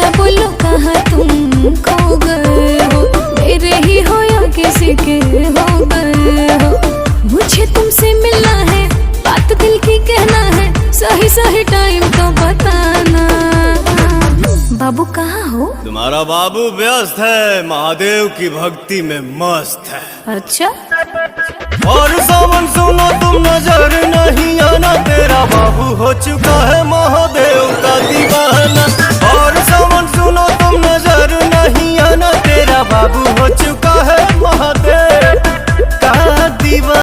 आजा बोलो कहाँ तुम खो गए हो, मेरे ही हो या किसी के हो गए हो। मुझे तुमसे मिलना है, बात दिल की कहना है, सही सही टाइम तो बताना। बाबू कहाँ हो? तुम्हारा बाबू व्यस्त है, महादेव की भक्ति में मस्त है। अच्छा और सावन सुनो तुम नजर नहीं आना, तेरा बाबू हो चुका है महादेव का दीवाना।